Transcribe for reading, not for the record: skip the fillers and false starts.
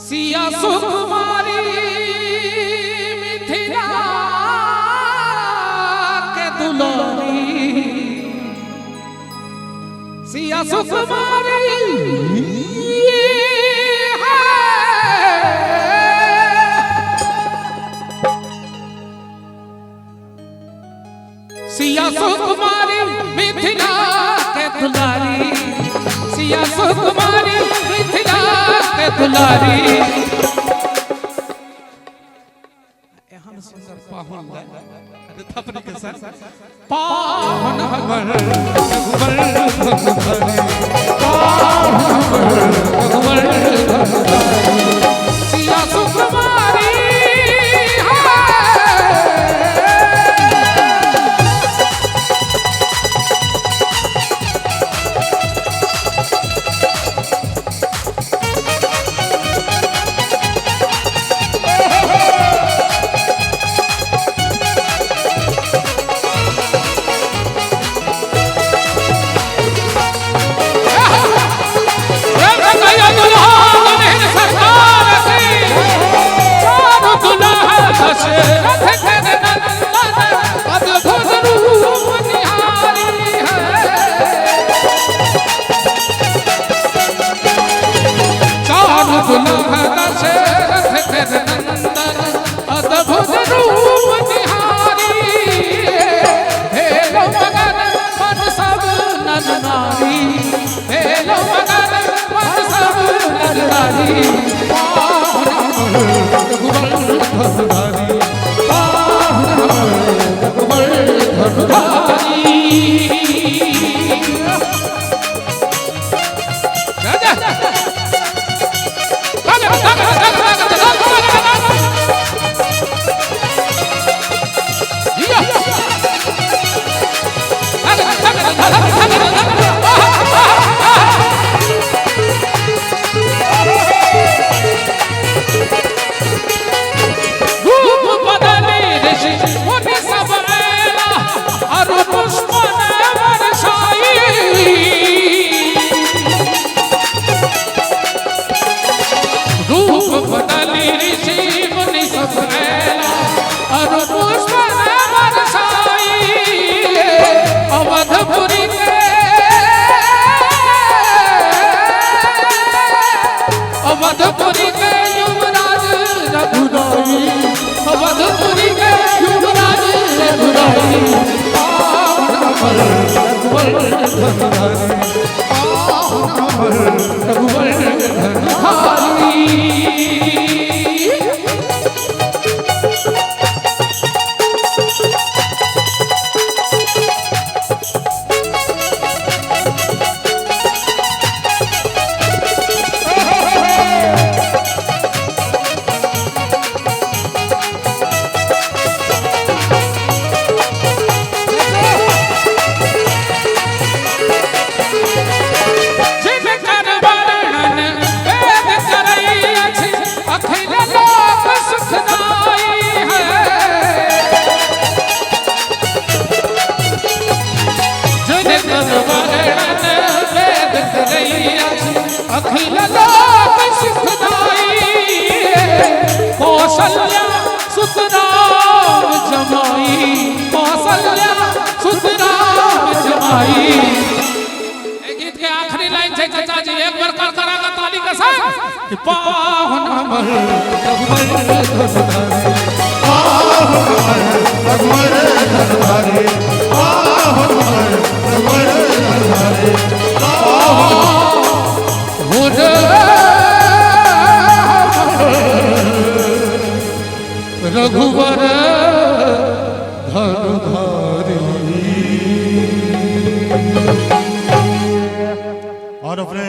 सिया सुकुमारी मिथिला के दुलारी सिया सुकुमारी सिया सुकुमारी मिथिला के दुलारी सिया सुकुमारी मिथिला के दुलारी एहन सुंदर पाहुन अरे थपनी के संग पाहुन हवर रघुवर रघुवर पाहुन हवर रघुवर सिया सुकुमारी अवधपुरी के युवराज रघुराई अवधपुरी के युवराज रघुराई अखिल लोक सुखदाई कौशल्या सुतराम जमाई कौशल्या सुतराम जमाई। गीत के आखिरी लाइन है चाचा जी एक बार कर करागा ताली का संग पाहुन हमर रघुवर धरधारी पाहुन हमर रघुवर धरधारी पाहुन हमर रघुवर धरधारी रघुवर धरधारी। और अपने